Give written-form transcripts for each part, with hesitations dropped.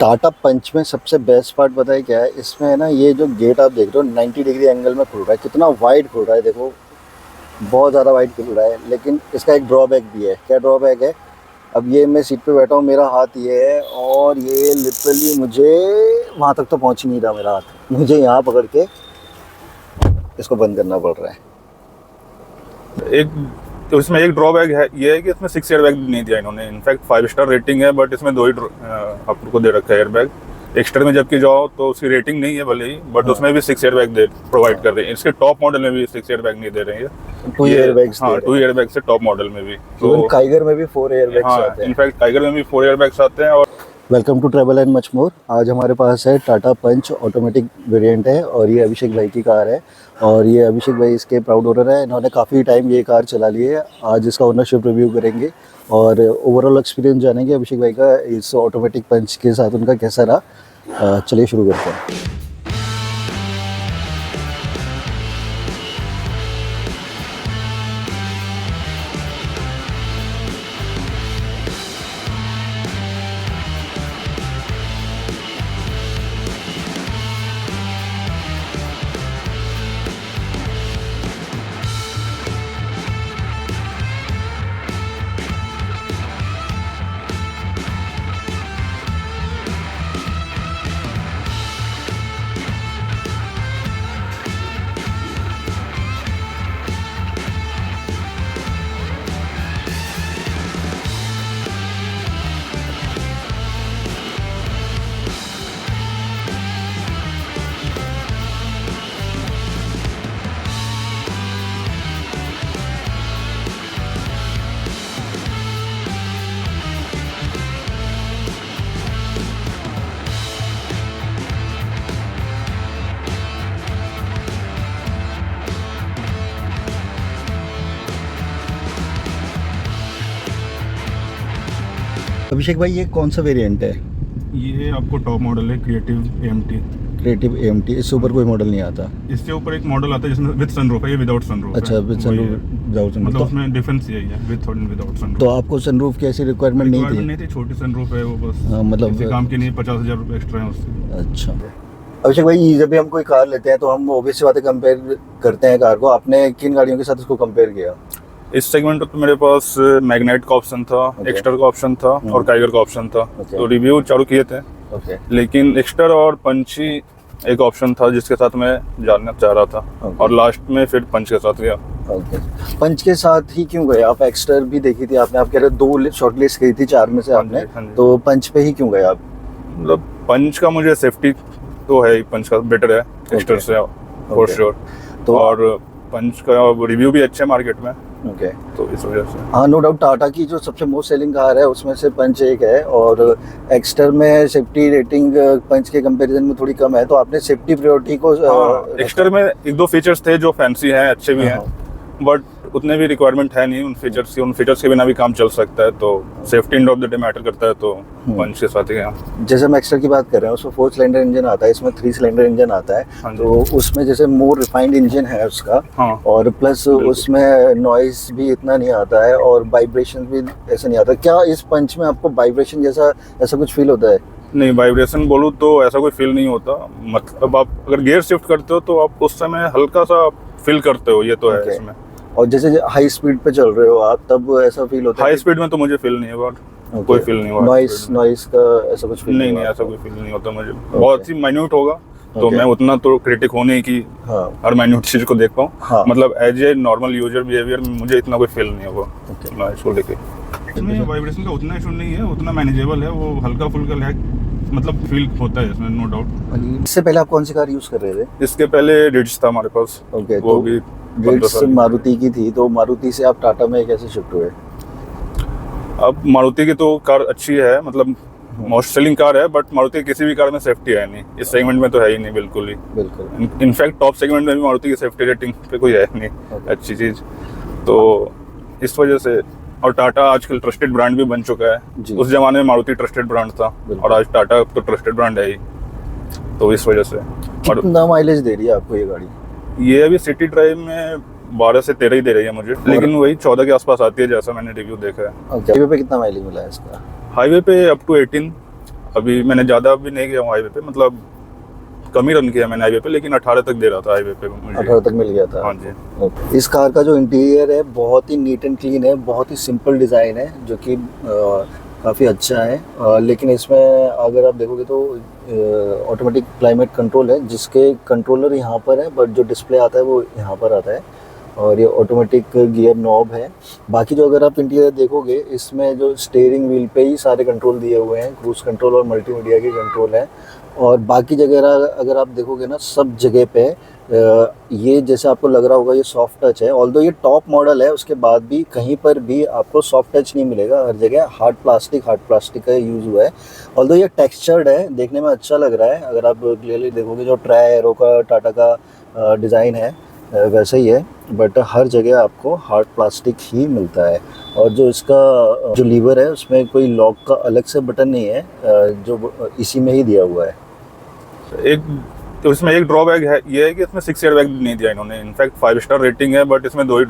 टाटा पंच में सबसे best part पता है क्या है? इसमें है ना, ये जो गेट आप देख रहे हो 90 डिग्री एंगल में खुल रहा है। कितना वाइड खुल रहा है देखो, बहुत ज़्यादा वाइड खुल रहा है। लेकिन इसका एक ड्रॉबैक भी है। क्या ड्रॉबैक है? अब ये मैं सीट पे बैठा हूँ, मेरा हाथ ये है और ये लिटरली मुझे वहाँ तक तो पहुँच ही नहीं रहा मेरा हाथ। मुझे यहाँ पकड़ के इसको बंद करना पड़ रहा है। एक तो इसमें एक ड्रॉबैक है, ये है कि इसमें 6 एयरबैग नहीं दिया इन्होंने। इनफैक्ट 5 स्टार रेटिंग है, बट इसमें 2 ही आपको दे रखा है एयरबैग। एक्स्ट्रा में जबकि जाओ तो उसकी रेटिंग नहीं है भले ही, बट उसमें भी 6 एयरबैग दे प्रोवाइड कर रहे हैं। इसके टॉप मॉडल में भी 6 एयरबैग नहीं दे रहे हैं। 2 एयरबैग्स। हाँ, 2 एयरबैग से टॉप मॉडल में भी। तो काइगर में भी 4 एयरबैग्स आते हैं। इनफैक्ट टाइगर में भी 4 एयरबैग्स आते हैं। और welcome to travel and much more. आज हमारे पास है टाटा पंच ऑटोमेटिक वेरिएंट है और ये अभिषेक भाई की कार है। और ये अभिषेक भाई इसके प्राउड ओनर है। इन्होंने काफ़ी टाइम ये कार चला ली है। आज इसका ओनरशिप रिव्यू करेंगे और ओवरऑल एक्सपीरियंस जानेंगे अभिषेक भाई का इस ऑटोमेटिक पंच के साथ, उनका कैसा रहा। चलिए शुरू करते हैं। अभिषेक भाई ये कौन सा वेरिएंट है? ये आपको टॉप मॉडल है, क्रिएटिव एएमटी। Creative AMT. इससे ऊपर कोई मॉडल नहीं आता? इससे ऊपर एक मॉडल आता है जिसमें विद सनरूफ है, ये विदाउट सनरूफ है। अच्छा, विद सनरूफ, विदाउट सनरूफ। मतलब उसमें डिफरेंस यही है, विद और विदाउट सनरूफ। तो आपको सनरूफ की ऐसी रिक्वायरमेंट नहीं थी? छोटी सनरूफ है वो, बस मतलब किसी काम की नहीं। 50,000 रुपये एक्स्ट्रा है उससे। अच्छा अभिषेक भाई, जब भी हम कोई कार लेते हैं तो हम ऑब्वियस बातें कंपेयर करते हैं कार को। आपने किन गाड़ियों के साथ इसको कंपेयर किया? इस सेगमेंट तो मेरे पास मैग्नेट का ऑप्शन था, एक्स्टर का ऑप्शन था और टाइगर का ऑप्शन था। तो रिव्यू चारों किए थे, लेकिन एक्स्टर और पंची एक ऑप्शन था जिसके साथ मैं जानना चाह रहा था। और लास्ट में फिर पंच के साथ गया। पंच के साथ ही क्यों गए आप? एक्स्टर भी देखी थी आपने, आप कह रहे 2 शॉर्टलिस्ट गई थी 4 में से आपने, तो पंच पे ही क्यों गए आप? मतलब पंच का मुझे सेफ्टी तो है ही, पंच का बेटर है एक्स्टर से फॉर श्योर। तो और पंच का रिव्यू भी अच्छा है मार्केट में। तो इस वजह से हाँ, नो डाउट टाटा की जो सबसे मोस्ट सेलिंग कार है उसमें से पंच एक है। और एक्स्टर में सेफ्टी रेटिंग पंच के कंपैरिजन में थोड़ी कम है, तो आपने सेफ्टी प्रायोरिटी को एक्स्टर में 1-2 फीचर्स थे जो फैंसी हैं, अच्छे भी हैं, बट उतने भी रिक्वायरमेंट है नहीं उन फीचर्स के बिना भी काम चल सकता है। तो safety end of the day matter करता है, तो पंच के साथ ही गया। जैसे हम एक्स्टर की बात कर रहे हैं, उसमें 4 सिलेंडर इंजन आता है, इसमें 3 सिलेंडर इंजन आता है। तो उसमें जैसे मोर रिफाइंड इंजन है उसका। और प्लस उसमें नॉइस भी इतना नहीं आता है और वाइब्रेशन भी ऐसा नहीं आता। क्या इस पंच में आपको वाइब्रेशन जैसा ऐसा कुछ फील होता है? नहीं, वाइब्रेशन बोलूँ तो ऐसा कोई फील नहीं होता। मतलब आप अगर गियर शिफ्ट करते हो तो आप उस समय हल्का सा फील करते हो, ये तो है इसमें। और जैसे हाई स्पीड पे चल रहे हो आप, तब ऐसा फील होता है? हाई स्पीड में तो मुझे फील नहीं हुआ, कोई फील नहीं हुआ। नॉइस का ऐसा कुछ फील नहीं, ऐसा कोई फील नहीं होता मुझे। बहुत ही माइन्यूट होगा, तो मैं उतना तो क्रिटिक होने की हर माइन्यूट चीज को देख पाऊँ। मतलब as a normal user behaviour में मुझे इतना कोई फील नहीं होगा नॉइस को लेके। इसमें वाइब्रेशन का उतना इशू नहीं है, उतना मैनेजेबल है। वो हल्का फुल्का लैग मतलब फील होता है इसमें, नो डाउट। इससे पहले आप कौन सी कार यूज कर रहे थे? इसके पहले रिड्ज था हमारे पास। वो भी रिड्ज मारुति की थी, तो मारुति से आप टाटा में कैसे शिफ्ट हुए? अब मारुति की तो कार अच्छी है, मतलब मोस्ट सेलिंग कार है, बट मारुति किसी भी कार में सेफ्टी है नहीं, इस सेगमेंट में तो है ही नहीं बिल्कुल ही। इनफैक्ट टॉप सेगमेंट में भी मारुति की सेफ्टी रेटिंग पे कोई है नहीं अच्छी चीज। तो इस वजह से, और टाटा आजकल ट्रस्टेड ब्रांड भी बन चुका है। उस जमाने में मारुति ट्रस्टेड ब्रांड था और आज टाटा तो ट्रस्टेड ब्रांड है ही, तो इस वजह से। कितना माइलेज दे रही है आपको ये गाड़ी? ये अभी सिटी ड्राइव में 12 से 13 ही दे रही है मुझे, लेकिन वही 14 के आसपास आती है जैसा मैंने रिव्यू देखा है। हाईवे पे कितना माइलेज मिला है इसका? हाईवे पे अप टू 18 अभी मैंने ज़्यादा भी नहीं गया हूँ हाईवे पे, मतलब कम ही रन किया मैंने हाईवे पे, लेकिन 18 तक दे रहा था हाईवे पे मुझे। 18 तक मिल गया था। हाँ जी। ओके। इस कार का जो इंटीरियर है बहुत ही नीट एंड क्लीन है, बहुत ही सिंपल डिज़ाइन है जो कि काफ़ी अच्छा है। लेकिन इसमें अगर आप देखोगे तो ऑटोमेटिक क्लाइमेट कंट्रोल है, जिसके कंट्रोलर यहाँ पर है, बट जो डिस्प्ले आता है वो यहाँ पर आता है। और ये ऑटोमेटिक गियर नॉब है। बाकी जो अगर आप इंटीरियर देखोगे, इसमें जो स्टीयरिंग व्हील पे ही सारे कंट्रोल दिए हुए हैं, क्रूज कंट्रोल और मल्टीमीडिया के कंट्रोल है। और बाकी जगह अगर आप देखोगे ना, सब जगह पे ये जैसे आपको लग रहा होगा ये सॉफ्ट टच है, ऑल्दो ये टॉप मॉडल है, उसके बाद भी कहीं पर भी आपको सॉफ्ट टच नहीं मिलेगा। हर जगह हार्ड प्लास्टिक का यूज़ हुआ है। ऑल्दो ये टेक्सचर्ड है, देखने में अच्छा लग रहा है। अगर आप क्लियरली देखोगे जो ट्राई एरो का टाटा का डिज़ाइन है वैसे ही है, बट हर जगह आपको हार्ड प्लास्टिक ही मिलता है। और जो इसका जो लीवर है उसमें कोई लॉक का अलग से बटन नहीं है, जो इसी में ही दिया हुआ है। एक तो इसमें एक ड्रॉबैक है, ये है कि इसमें 6 एयरबैग नहीं दिया इन्होंने। इनफैक्ट 5 स्टार रेटिंग है, बट इसमें 2 ही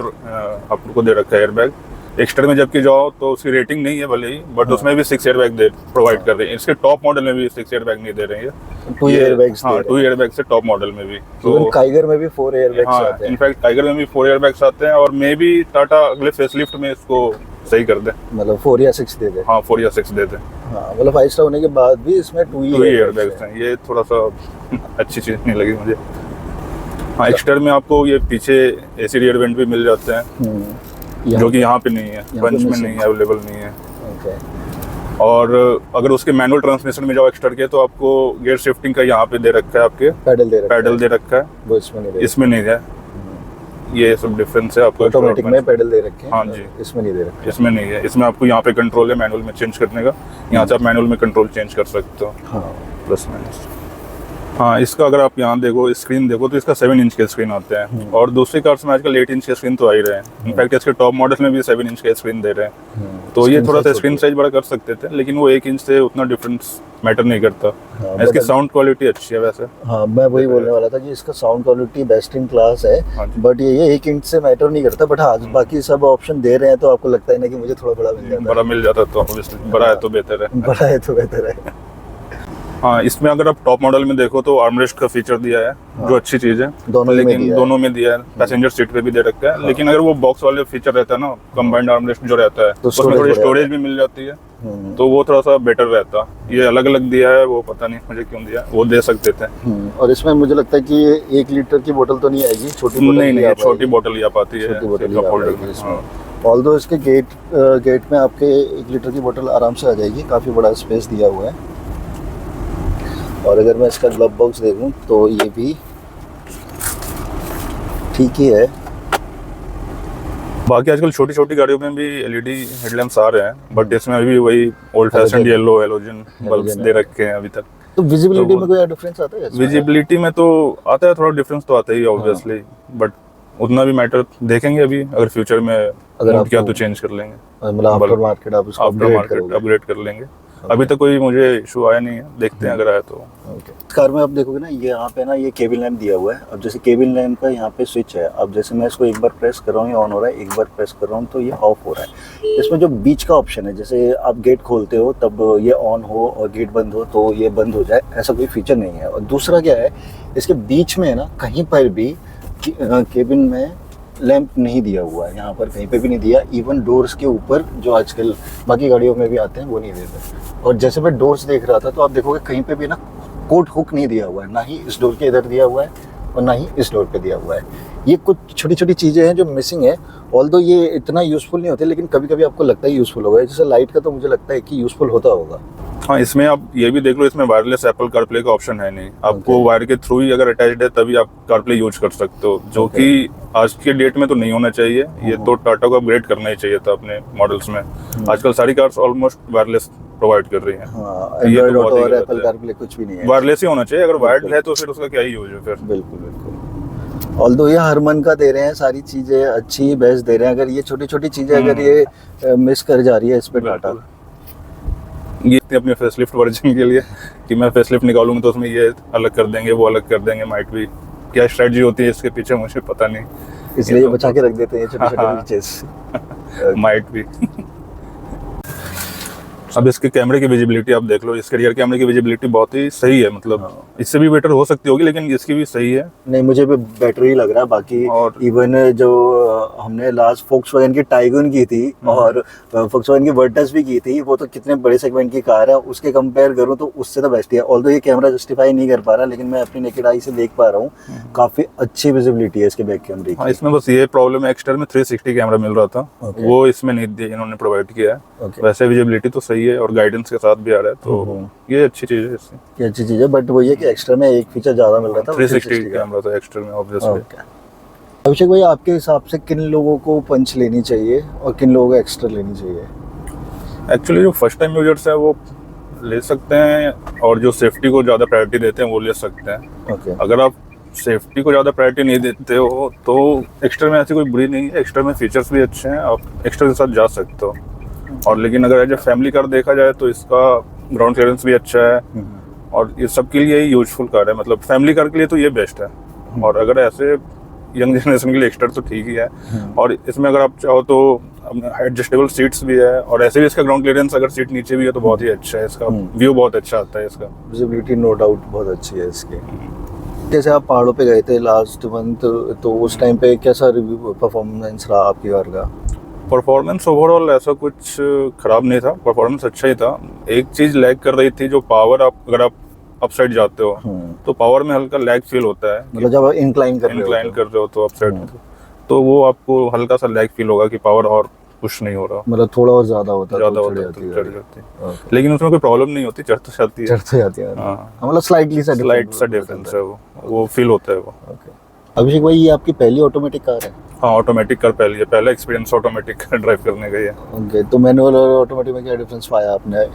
आपको दे रखा है एयरबैग। एक्स्ट्रा में जबकि जाओ तो उसकी रेटिंग नहीं है भले ही, बट उसमें भी 6 एयरबैग प्रोवाइड कर रहे हैं। इसके टॉप मॉडल में भी 6 एयरबैग नहीं दे रहे हैं। 2 एयरबैग्स। हाँ, 2 एयरबैग से टॉप मॉडल में भी। तो टाइगर में भी 4 एयरबैग्स आते हैं। इनफैक्ट टाइगर में भी 4 एयरबैग्स आते हैं, और मे बी टाटा अगले फेसलिफ्ट में इसको सही कर दे, मतलब 4 या 6 दे दे। हाँ 4 या 6 दे दे। हाँ, मतलब 5 स्टार होने के बाद भी इसमें 2 ही एयरबैग्स हैं। ये थोड़ा सा अच्छी चीज़ नहीं लगी मुझे। हाँ, एक्स्टर में आपको ये पीछे एसी रियर वेंट भी मिल जाते हैं, जो कि यहाँ पे नहीं है, पंच में नहीं है, अवेलेबल नहीं है। ओके। और अगर उसके मैनुअल ट्रांसमिशन में जाओ एक्स्टर के, तो आपको गियर शिफ्टिंग का यहाँ पे दे रखा है, आपके पैडल दे रखा है, वो इसमें नहीं है। ये सब डिफरेंस है आपको। ऑटोमेटिक में पैडल दे रखे हैं। हाँ जी, इसमें नहीं दे रखे। इसमें नहीं है। इसमें आपको यहाँ पे कंट्रोल है मैनुअल में चेंज करने का, यहाँ से आप मैनुअल में कंट्रोल चेंज कर सकते हो। हाँ, प्लस माइनस। हाँ, इसका अगर आप यहाँ देखो, स्क्रीन देखो, तो इसका 7 इंच के स्क्रीन आते हैं, और दूसरी कार्स में आजकल 8 इंच के स्क्रीन तो आ ही रहे हैं। इनफैक्ट इसके टॉप मॉडल में भी 7 इंच के स्क्रीन दे रहे हैं। तो ये थोड़ा सा स्क्रीन साइज बड़ा कर सकते थे, लेकिन वो 1 इंच से उतना डिफरेंस मैटर नहीं करता। इसकी साउंड क्वालिटी अच्छी है वैसे। हाँ, मैं वही बोलने वाला था कि इसका sound quality best in class है। बट ये 1 इंच से मैटर नहीं करता। बट हाँ, बाकी सब ऑप्शन दे रहे हैं, तो आपको लगता है ना कि मुझे थोड़ा बड़ा मिल जाता है। बड़ा मिल जाता तो ऑब्वियसली बड़ा है तो बेहतर है। बड़ा है तो बेहतर है। हाँ, इसमें अगर आप टॉप मॉडल में देखो तो आर्मरेस्ट का फीचर दिया है, जो अच्छी चीज़ है। दोनों में दिया है। पैसेंजर सीट पे भी दे रखा है। लेकिन अगर वो बॉक्स वाले फीचर रहता है ना, कंबाइंड आर्मरेस्ट जो रहता है, तो उसमें थोड़ी स्टोरेज भी मिल जाती है, तो वो थोड़ा सा बेटर रहता। ये अलग अलग दिया है, वो पता नहीं मुझे क्यों दिया, वो दे सकते थे। और इसमें मुझे लगता है कि 1 लीटर की बोतल तो नहीं आएगी, छोटी बोतल नहीं, छोटी बोतल ही आ पाती है। ऑल्दो इसके गेट में आपके 1 लीटर की बोतल आराम से आ जाएगी, काफ़ी बड़ा स्पेस दिया हुआ है। और अगर मैं इसका ग्लव बॉक्स देखूं तो ये भी ठीक ही है। बाकी आजकल छोटी छोटी गाड़ियों में भी एलईडी हेडलैम्प्स आ रहे हैं, बट इसमें अभी वही old fashion yellow halogen bulbs दे रखे हैं अभी तक। तो विजिबिलिटी में कोई डिफरेंस आता है? विजिबिलिटी में तो आता है, थोड़ा डिफरेंस तो आता ही है ऑब्वियसली, बट उतना भी मैटर देखेंगे अभी। अगर फ्यूचर में अगर आप क्या तो चेंज कर लेंगे, मतलब आफ्टर मार्केट आप उसको अपग्रेड कर लेंगे। अभी तक कोई मुझे इशू आया नहीं है, देखते हैं अगर आया तो। इस कार में आप देखोगे ना, ये यहाँ पे ना ये केबिन लैंप दिया हुआ है। अब जैसे केबिन लैंप का यहाँ पे स्विच है, अब जैसे मैं इसको एक बार प्रेस कर रहा हूँ ये ऑन हो रहा है, एक बार प्रेस कर रहा हूँ तो ये ऑफ हो रहा है। इसमें जो बीच का ऑप्शन है, जैसे आप गेट खोलते हो तब ये ऑन हो और गेट बंद हो तो ये बंद हो जाए, ऐसा कोई फीचर नहीं है। और दूसरा क्या है, इसके बीच में ना कहीं पर भी केबिन में लैंप नहीं दिया हुआ है, यहाँ पर कहीं पे भी नहीं दिया। इवन डोर्स के ऊपर जो आजकल बाकी गाड़ियों में भी आते हैं वो नहीं देते। और जैसे मैं डोर्स देख रहा था तो आप देखोगे कहीं पे भी ना कोट हुक नहीं दिया हुआ है, ना ही इस डोर के इधर दिया हुआ है और ना ही इस डोर पे दिया हुआ है। ये कुछ छोटी छोटी चीज़ें हैं जो मिसिंग है। ऑल्दो ये इतना यूज़फुल नहीं होते, लेकिन कभी कभी आपको लगता है यूज़फुल होगा। जैसे लाइट का तो मुझे लगता है कि यूज़फुल होता होगा। हाँ, इसमें आप ये भी देख लो, इसमें वायरलेस एप्पल कारप्ले का ऑप्शन है नहीं। आपको वायर के थ्रू ही अगर अटैच्ड है तभी आप कारप्ले यूज कर सकते हो, जो कि आज के डेट में तो नहीं होना चाहिए। ये तो टाटा को अपग्रेड करना ही चाहिए था अपने मॉडल्स में। आजकल सारी कार्स ऑलमोस्ट वायरलेस प्रोवाइड कर रही हैं। एंड्रॉइड ऑटो और एप्पल कारप्ले कुछ भी नहीं है, वायरलेस ही होना चाहिए। अगर वायर्ड है तो फिर उसका क्या ही यूज है फिर। बिल्कुल। ऑल्दो ये हरमन का दे रहे हैं, सारी चीज़ें अच्छी बेस्ट दे रहे हैं। अगर ये छोटी छोटी चीज़ें अगर ये मिस कर जा रही है इस पे टाटा, ये अपने फेसलिफ्ट वर्जन के लिए कि मैं फेसलिफ्ट निकालूंगा तो उसमें ये अलग कर देंगे, वो अलग कर देंगे। माइट भी क्या स्ट्रेटजी होती है इसके पीछे मुझे पता नहीं, इसलिए बचा के रख देते हैं छोटे छोटे फीचर्स। माइट भी। अब इसके कैमरे की विजिबिलिटी आप देख लो, इसके रियर कैमरे की विजिबिलिटी बहुत ही सही है, मतलब इससे भी बेटर हो सकती होगी लेकिन इसकी भी सही है। नहीं, मुझे भी बेटर ही लग रहा है। बाकी और इवन जो हमने लास्ट फोक्सवैगन की टाइगन की थी और फोक्सवैगन की वर्टस भी की थी, वो तो कितने बड़े सेगमेंट की कार है, उसके कंपेयर करूँ तो उससे तो बेस्ट ही है। ऑल्दो ये कैमरा जस्टिफाई नहीं कर पा रहा, लेकिन मैं अपनी नेकेड आई से देख पा रहा हूँ काफी अच्छी विजिबिलिटी है इसके बैक कैमरे की। हाँ, इसमें बस ये प्रॉब्लम है, एक्सटर में 360 कैमरा मिल रहा था, वो इसमें नहीं दिया, इन्होंने प्रोवाइड किया है। वैसे विजिबिलिटी तो सही है और गाइडेंस के साथ भी आ रहा है, तो ये अच्छी चीज़ है इससे। ये अच्छी चीज़ है, बट वो ये कि एक्स्ट्रा में एक फीचर ज़्यादा मिल रहा था, 360 कैमरा था एक्स्ट्रा में ऑब्वियसली। अभिषेक भाई, आपके हिसाब से किन लोगों को पंच लेनी चाहिए और किन लोगों को एक्स्ट्रा लेनी चाहिए? एक्चुअली जो फर्स्ट टाइम यूजर्स है वो ले सकते हैं, और जो सेफ्टी को ज़्यादा प्रायोरिटी देते हैं वो ले सकते हैं। अगर आप सेफ्टी को ज़्यादा प्रायोरिटी नहीं देते हो तो एक्स्ट्रा में ऐसी कोई बुरी नहीं है, एक्स्ट्रा में फीचर्स भी अच्छे हैं, आप एक्स्ट्रा के साथ जा सकते हो। और लेकिन अगर एज ए फैमिली कार देखा जाए तो इसका ग्राउंड क्लियरेंस भी अच्छा है और ये सबके लिए यूजफुल कार है, मतलब फैमिली कार के लिए तो ये बेस्ट है। और अगर ऐसे यंग जनरेशन के लिए एक्स्ट्रा तो ठीक ही है। और इसमें अगर आप चाहो तो एडजस्टेबल सीट्स भी है, और ऐसे भी इसका ग्राउंड क्लियरेंस अगर सीट नीचे भी है तो बहुत ही अच्छा है, इसका व्यू बहुत अच्छा आता है, इसका विजिबिलिटी नो डाउट बहुत अच्छी है इसकी। जैसे आप पहाड़ों पे गए थे लास्ट मंथ, तो उस टाइम पे कैसा रिव्यू परफॉर्मेंस रहा आपकी कार का? परफॉर्मेंस ओवरऑल ऐसा कुछ खराब नहीं था, परफॉर्मेंस अच्छा ही था। एक चीज़ लैग कर रही थी, जो पावर, अगर आप अप साइड जाते हो तो पावर में हल्का लैग फील होता है, मतलब जब इंक्लाइन कर रहे हो तो अप साइड में तो वो आपको हल्का सा लैग फील होगा कि पावर और पुश नहीं हो रहा, मतलब थोड़ा और ज्यादा होता है, चढ़ जाती है। लेकिन उसमें कोई प्रॉब्लम नहीं होती, चढ़ तो जाती है। मतलब स्लाइट सा डिफरेंस है, वो फील होता है वो। अभिषेक भाई, ये आपकी पहली ऑटोमेटिक कार है? हाँ, ऑटोमेटिक कार पहली है, पहला एक्सपीरियंस ऑटोमेटिक ड्राइव करने का ही है। ओके, तो मैनुअल और ऑटोमेटिक में क्या डिफरेंस पाया आपने?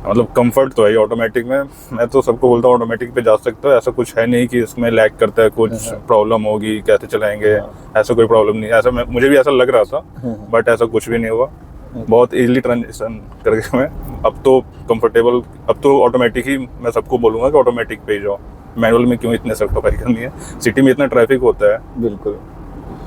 मतलब कंफर्ट तो है ऑटोमेटिक में, मैं तो सबको बोलता हूँ ऑटोमेटिक पे जा सकते हो, ऐसा कुछ है नहीं कि इसमें लैग करता है, कुछ प्रॉब्लम होगी कैसे चलाएंगे, ऐसा कोई प्रॉब्लम नहीं। ऐसा मुझे भी ऐसा लग रहा था, बट ऐसा कुछ भी नहीं हुआ, बहुत इजीली ट्रांजिशन करके मैं अब तो कंफर्टेबल। अब तो ऑटोमेटिक ही मैं सबको बोलूँगा कि ऑटोमेटिक पे जाओ, मैनुअल में क्यों इतने सख्ताई करनी है, सिटी में इतना ट्रैफिक होता है। बिल्कुल,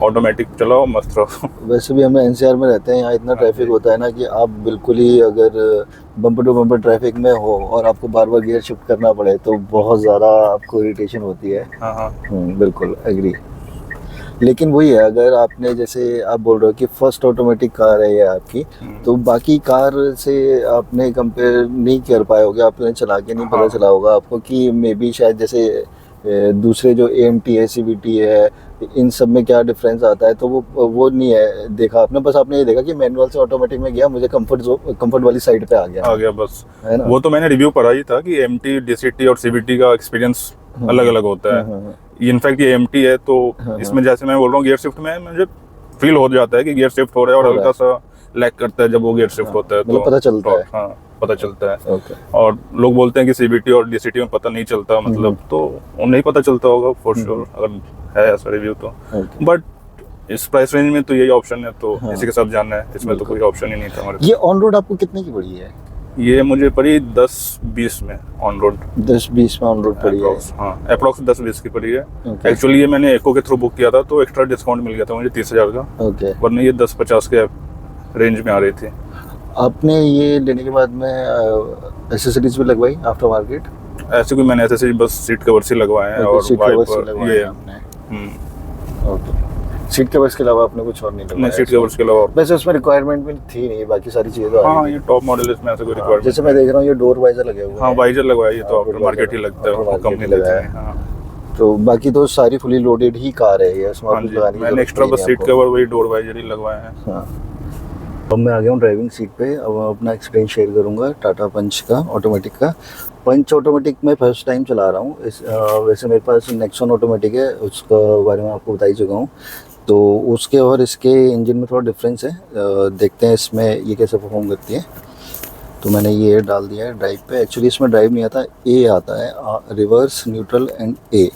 ऑटोमेटिक चलाओ, मस्त रहो। वैसे भी हम एनसीआर में रहते हैं, यहाँ इतना ट्रैफिक होता है ना कि आप बिल्कुल ही अगर बम्पर टू बम्पर ट्रैफिक में हो और आपको बार बार गियर शिफ्ट करना पड़े तो बहुत ज़्यादा आपको इरिटेशन होती है। बिल्कुल एग्री। लेकिन वही है, अगर आपने जैसे आप बोल रहे हो कि फर्स्ट ऑटोमेटिक कार है ये आपकी, तो बाकी कार से आपने कंपेयर नहीं कर पाए होगे, आपने चला के नहीं पता चला होगा आपको कि मे बी शायद जैसे दूसरे जो AMT है, CVT है, इन सब में क्या डिफरेंस आता है, तो वो नहीं है देखा आपने। बस आपने ये देखा कि मैनुअल से ऑटोमेटिक में गया, मुझे कंफर्ट वाली साइड पे आ गया बस, है ना? वो तो मैंने रिव्यू पढ़ा ही था कि MT, DCT और CVT का एक्सपीरियंस अलग अलग होता है। इनफैक्ट ये MT है तो इसमें जैसे मैं बोल रहा हूँ गियर शिफ्ट में मुझे फील हो जाता है कि गियर शिफ्ट हो रहा है, और हल्का सा लैग करता है जब वो गियर शिफ्ट होता है, तो पता चलता है। हाँ, पता चलता है। और लोग बोलते हैं कि CVT और DCT में पता नहीं चलता, मतलब तो नहीं पता चलता होगा फॉर श्योर, अगर है ऐसा रिव्यू तो। बट इस प्राइस रेंज में तो यही ऑप्शन है, तो इसी के साथ जाना है, इसमें तो कोई ऑप्शन ही नहीं था हमारे। ये ऑन रोड आपको कितने की पड़ी है? ये मुझे पड़ी 10-20 में ऑन रोड। 10-20 में ऑन रोड पड़ी है? हाँ, अप्रॉक्स 10-20 की पड़ी है। एक्चुअली ये मैंने एको के थ्रू बुक किया था तो एक्स्ट्रा डिस्काउंट मिल गया था मुझे 30,000 का, वरना ये 10-50 के रेंज में आ रही थी। आपने ये लेने के बाद में एसेसरीज भी लगवाई आफ्टर मार्केट? ऐसे कोई मैंने एसेसरी बस सीट कवर्स ही लगवाए हैं, और सीट कवर्स लगवाए आपने? ओके, सीट कवर्स के अलावा आपने कुछ और नहीं लगवाया? सीट कवर्स के अलावा वैसे उसमें रिक्वायरमेंट भी थी नहीं, बाकी सारी चीजें तो हाँ, ये टॉप मॉडल इसमें ऐसे कोई रिक्वायरमेंट। जैसे मैं देख रहा हूँ ये डोर वाइजर लगे हुए हैं। हाँ, वाइजर लगवाया, ये तो आफ्टर मार्केट ही लगता है, कंपनी लगाया है। तो बाकी तो सारी फुली लोडेड ही कार है ये, स्मार्ट लगाने की मैंने एक्स्ट्रा बस सीट कवर वही डोर वाइजर ही लगवाए हैं। हाँ, अब मैं आ गया हूँ ड्राइविंग सीट पे। अब अपना एक्सपीरियंस शेयर करूँगा टाटा पंच का, ऑटोमेटिक का। पंच ऑटोमेटिक मैं फर्स्ट टाइम चला रहा हूँ। वैसे मेरे पास नेक्सॉन ऑटोमेटिक है, उसका बारे में आपको बता ही चुका हूँ। तो उसके और इसके इंजन में थोड़ा डिफरेंस है, देखते हैं इसमें ये कैसे परफॉर्म करती है। तो मैंने ये डाल दिया है ड्राइव पे। एक्चुअली इसमें ड्राइव नहीं आता, ए आता है, रिवर्स, न्यूट्रल एंड ए।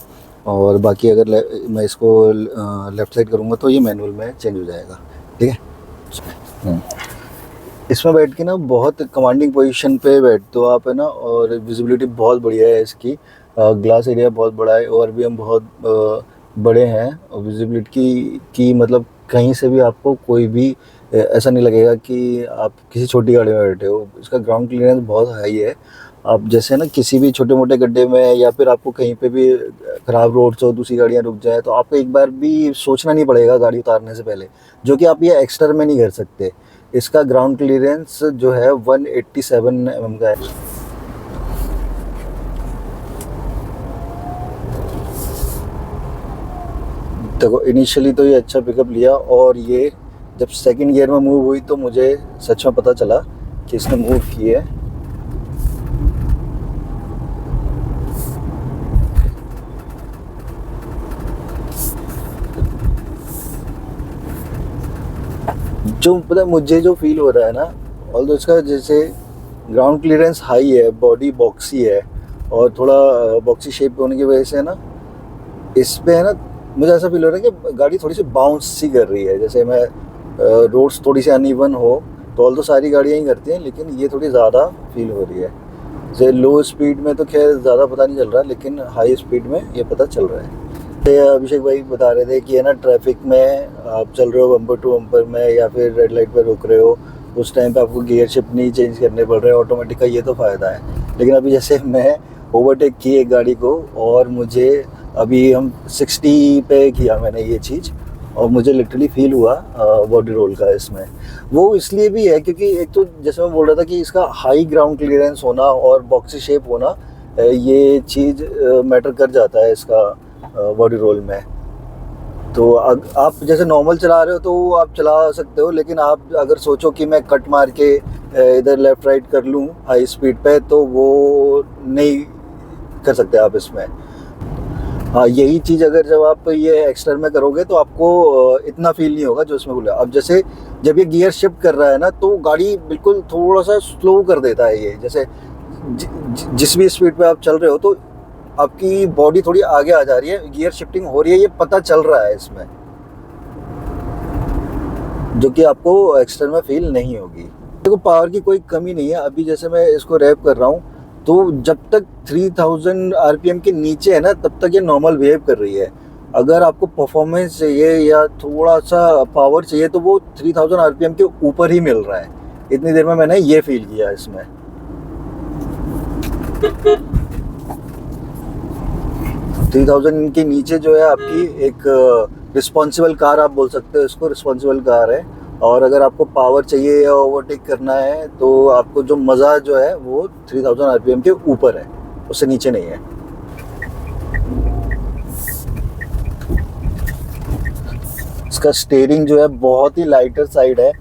और बाकी अगर मैं इसको लेफ़्ट साइड करूँगा तो ये मैनुअल में चेंज हो जाएगा, ठीक है। इसमें बैठ के ना बहुत कमांडिंग पोजीशन पे बैठते हो आप, है ना, और विजिबिलिटी बहुत बढ़िया है इसकी। ग्लास एरिया बहुत बड़ा है और भी हम बहुत बड़े हैं, और विजिबिलिटी की मतलब कहीं से भी आपको कोई भी ऐसा नहीं लगेगा कि आप किसी छोटी गाड़ी में बैठे हो। इसका ग्राउंड क्लियरेंस बहुत हाई है। आप जैसे ना किसी भी छोटे मोटे गड्ढे में या फिर आपको कहीं पे भी ख़राब रोड्स हो, दूसरी गाड़ियाँ रुक जाए, तो आपको एक बार भी सोचना नहीं पड़ेगा गाड़ी उतारने से पहले, जो कि आप ये एक्स्टर में नहीं कर सकते। इसका ग्राउंड क्लियरेंस जो है 187 mm का है। देखो इनिशियली तो ये अच्छा पिकअप लिया, और ये जब सेकंड गियर में मूव हुई तो मुझे सच में पता चला कि इसने मूव की है। जो पता मुझे जो फील हो रहा है ना, ऑल्दो इसका जैसे ग्राउंड क्लियरेंस हाई है, बॉडी बॉक्सी है, और थोड़ा बॉक्सी शेप होने की वजह से ना इस पे है ना मुझे ऐसा फील हो रहा है कि गाड़ी थोड़ी सी बाउंस सी कर रही है। जैसे मैं रोड्स थोड़ी सी अनइवन हो तो ऑल्दो सारी गाड़ियाँ ही करती हैं, लेकिन ये थोड़ी ज़्यादा फील हो रही है। जैसे लो स्पीड में तो खैर ज़्यादा पता नहीं चल रहा, लेकिन हाई स्पीड में ये पता चल रहा है। तो अभिषेक भाई बता रहे थे कि है ना ट्रैफिक में आप चल रहे हो बम्पर टू बम्पर में, या फिर रेड लाइट पर रुक रहे हो, उस टाइम पे आपको गियर शिफ्ट नहीं चेंज करने पड़ रहे ऑटोमेटिक का, ये तो फ़ायदा है। लेकिन अभी जैसे मैं ओवरटेक की एक गाड़ी को, और मुझे अभी हम 60 पे किया मैंने ये चीज़, और मुझे लिटरली फील हुआ बॉडी रोल का इसमें। वो इसलिए भी है क्योंकि एक तो जैसे मैं बोल रहा था कि इसका हाई ग्राउंड क्लियरेंस होना और बॉक्सी शेप होना, ये चीज़ मैटर कर जाता है इसका बॉडी रोल में। तो आप जैसे नॉर्मल चला रहे हो तो आप चला सकते हो, लेकिन आप अगर सोचो कि मैं कट मार के इधर लेफ़्ट राइट कर लूँ हाई स्पीड पे, तो वो नहीं कर सकते आप इसमें। हाँ, यही चीज़ अगर जब आप ये एक्स्टर में करोगे तो आपको इतना फील नहीं होगा जो इसमें बोला। अब जैसे जब ये गियर शिफ्ट कर रहा है ना, तो गाड़ी बिल्कुल थोड़ा सा स्लो कर देता है ये। जैसे जिस भी स्पीड पे आप चल रहे हो तो आपकी बॉडी थोड़ी आगे आ जा रही है, गियर शिफ्टिंग हो रही है, ये पता चल रहा है इसमें, जो कि आपको एक्स्टर में फील नहीं होगी। देखो पावर की कोई कमी नहीं है। अभी जैसे मैं इसको रैप कर रहा हूँ, तो जब तक 3000 आरपीएम के नीचे है ना, तब तक ये नॉर्मल बिहेव कर रही है। अगर आपको परफॉर्मेंस चाहिए या थोड़ा सा पावर चाहिए, तो वो 3000 आरपीएम के ऊपर ही मिल रहा है। इतनी देर में मैंने ये फील किया इसमें। 3000 के नीचे जो है आपकी एक रिस्पॉन्सिबल कार आप बोल सकते हो इसको, रिस्पॉन्सिबल कार है। और अगर आपको पावर चाहिए या ओवरटेक करना है, तो आपको जो मज़ा जो है वो 3000 आरपीएम के ऊपर है, उससे नीचे नहीं है। इसका स्टीयरिंग जो है बहुत ही लाइटर साइड है,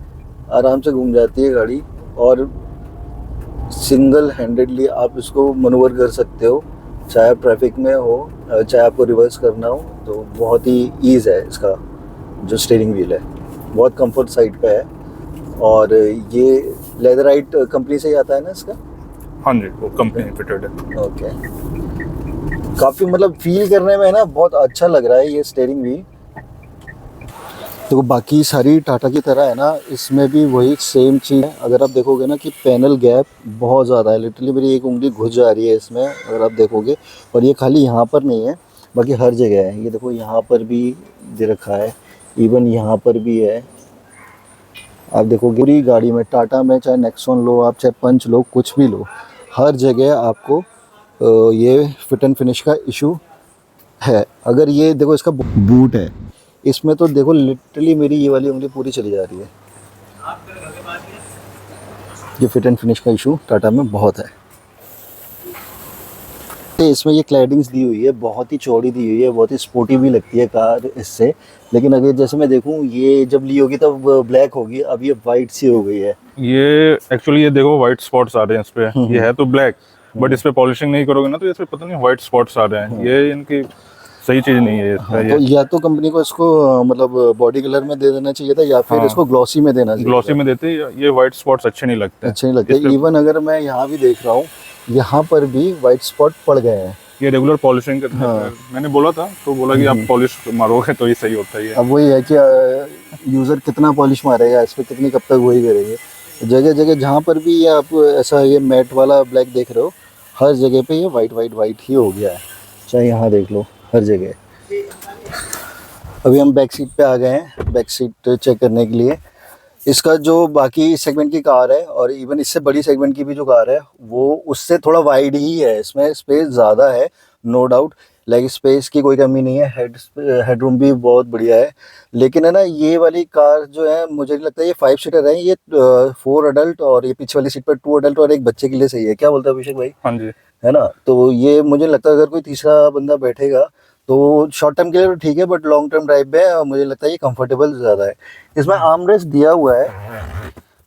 आराम से घूम जाती है गाड़ी, और सिंगल हैंडेडली आप इसको मनूवर कर सकते हो, चाहे आप ट्रैफिक में हो, चाहे आपको रिवर्स करना हो, तो बहुत ही ईज़ है इसका जो स्टीयरिंग व्हील है। बहुत कंफर्ट साइड पे है, और ये लेदराइट कंपनी से ही आता है ना इसका? हाँ जी, वो कंपनी फिटेड है। ओके, काफ़ी मतलब फील करने में ना बहुत अच्छा लग रहा है ये स्टीयरिंग व्हील। तो बाकी सारी टाटा की तरह है ना, इसमें भी वही सेम चीज़ है। अगर आप देखोगे ना कि पैनल गैप बहुत ज़्यादा है, लिटरली मेरी एक उंगली घुस जा रही है इसमें अगर आप देखोगे। और ये खाली यहाँ पर नहीं है, बाकी हर जगह है। ये देखो यहाँ पर भी दे रखा है, इवन यहाँ पर भी है। आप देखोगे पूरी गाड़ी में, टाटा में चाहे नेक्सॉन लो आप, चाहे पंच लो, कुछ भी लो, हर जगह आपको ये फिट एंड फिनिश का इशू है। अगर ये देखो इसका बूट है, इसमें तो देखो लिटरली मेरी ये वाली उंगली पूरी चली जा रही है। ये फिट एंड फिनिश का इशू टाटा में बहुत है। इसमें ये क्लैडिंग्स दी हुई है, बहुत ही चौड़ी दी हुई है, बहुत ही स्पोर्टी भी लगती है कार इससे। लेकिन अगर जैसे मैं देखूं, ये जब ली होगी तब ब्लैक होगी, अब ये वाइट सी हो गई है। ये एक्चुअली ये देखो वाइट स्पॉट्स आ रहे हैं इस पे। ये है तो ब्लैक, बट इस पे पॉलिशिंग नहीं करोगे ना तो इस पे पता नहीं वाइट स्पॉट्स आ रहे हैं। ये इनकी सही चीज़ नहीं है। हाँ, तो या तो कंपनी को इसको मतलब बॉडी कलर में दे देना चाहिए था, या फिर इसको ग्लॉसी में देना चाहिए। ग्लॉसी में देते, ये वाइट स्पॉट्स अच्छे नहीं लगते। अच्छे नहीं लगते। इवन अगर मैं यहाँ भी देख रहा हूँ, यहाँ पर भी वाइट स्पॉट पड़ गए हैं। ये रेगुलर पॉलिशिंग करते हैं। मैंने बोला था तो बोला कि आप पॉलिश मारोगे तो ये सही होता है। अब वही है कि यूज़र कितना पॉलिश मारेगा इस पर, कितनी कब तक वही करेंगे। जगह जगह जहाँ पर भी आप ऐसा ये मैट वाला ब्लैक देख रहे हो, हर जगह पे ये वाइट ही हो गया है। चाहे यहाँ देख लो, हर जगह। अभी हम बैक सीट पे आ गए हैं, बैक सीट चेक करने के लिए। इसका जो बाकी सेगमेंट की कार है और इवन इससे बड़ी सेगमेंट की भी जो कार है वो उससे थोड़ा वाइड ही है, इसमें स्पेस ज़्यादा है, नो डाउट। लाइक स्पेस की कोई कमी नहीं है, हेडरूम भी बहुत बढ़िया है। लेकिन है ना, ये वाली कार जो है मुझे नहीं लगता ये 5 सीटर है, ये 4 अडल्ट और ये पीछे वाली सीट पर 2 अडल्ट और एक बच्चे के लिए सही है। क्या बोलते हैं अभिषेक भाई? हाँ जी। है ना? तो ये मुझे लगता है अगर कोई तीसरा बंदा बैठेगा तो शॉर्ट टर्म के लिए तो ठीक है, बट लॉन्ग टर्म ड्राइव में मुझे लगता है ये कंफर्टेबल ज़्यादा है। इसमें आर्म रेस्ट दिया हुआ है,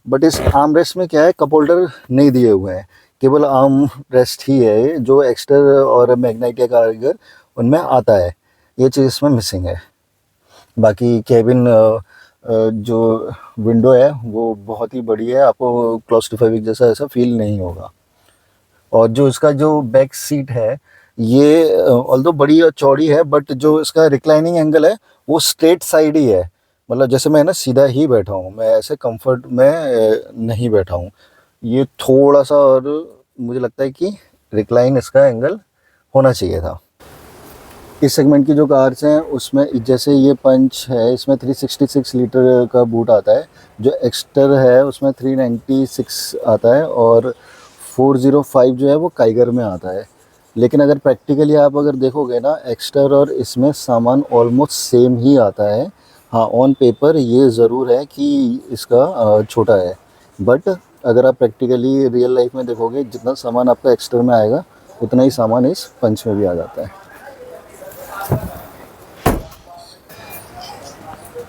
बट इस आर्म रेस्ट में क्या है, कप होल्डर नहीं दिए हुए हैं, केवल आर्म रेस्ट ही है जो एक्स्टर और मैग्नाइट या कारगर उनमें आता है। ये चीज़ इसमें मिसिंग है। बाकी केबिन जो विंडो है वो बहुत ही बड़ी है, आपको क्लॉस्ट्रोफोबिक जैसा ऐसा फील नहीं होगा। और जो इसका जो बैक सीट है ये ऑल्दो बड़ी और चौड़ी है, बट जो इसका रिक्लाइनिंग एंगल है वो स्ट्रेट साइड ही है। मतलब जैसे मैं ना सीधा ही बैठा हूँ, मैं ऐसे कंफर्ट में नहीं बैठा हूँ। ये थोड़ा सा और मुझे लगता है कि रिक्लाइन इसका एंगल होना चाहिए था। इस सेगमेंट की जो कार्स हैं उसमें जैसे ये पंच है, इसमें 366 लीटर का बूट आता है, जो एक्स्टर है उसमें 396 आता है और 405 जो है वो काइगर में आता है। लेकिन अगर प्रैक्टिकली आप अगर देखोगे ना, एक्स्टर और इसमें सामान ऑलमोस्ट सेम ही आता है। हाँ, ऑन पेपर ये ज़रूर है कि इसका छोटा है, बट अगर आप प्रैक्टिकली रियल लाइफ में देखोगे जितना सामान आपका एक्स्टर में आएगा उतना ही सामान इस पंच में भी आ जाता है।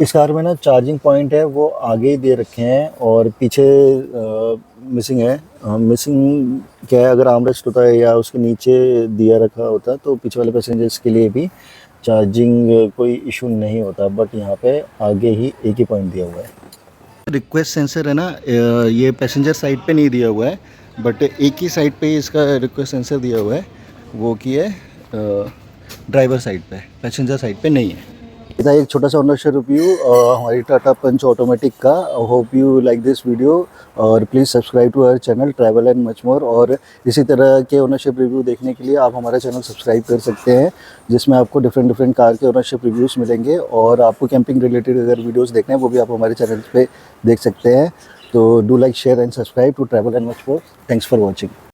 इस कार में ना चार्जिंग पॉइंट है वो आगे ही दे रखे हैं और पीछे मिसिंग है। मिसिंग क्या है, अगर आर्मरेस्ट होता है या उसके नीचे दिया रखा होता तो पीछे वाले पैसेंजर्स के लिए भी चार्जिंग कोई इशू नहीं होता, बट यहाँ पे आगे ही एक ही पॉइंट दिया हुआ है। रिक्वेस्ट सेंसर है ना, ये पैसेंजर साइड पे नहीं दिया हुआ है, बट एक ही साइड पे ही इसका रिक्वेस्ट सेंसर दिया हुआ है, वो की है ड्राइवर साइड पे, पैसेंजर साइड पे नहीं है। था एक छोटा सा ओनरशिप रिव्यू हमारी टाटा पंच ऑटोमेटिक का। Hope you like this video और please subscribe to our channel travel and much more. और इसी तरह के ओनरशिप रिव्यू देखने के लिए आप हमारा चैनल सब्सक्राइब कर सकते हैं, जिसमें आपको डिफरेंट कार के ओनरशिप रिव्यूज़ मिलेंगे। और आपको कैंपिंग रिलेटेड अगर वीडियोज़ देखने हैं वो भी आप हमारे चैनल पर देख सकते हैं। तो do like share and subscribe to travel and much more. Thanks for watching.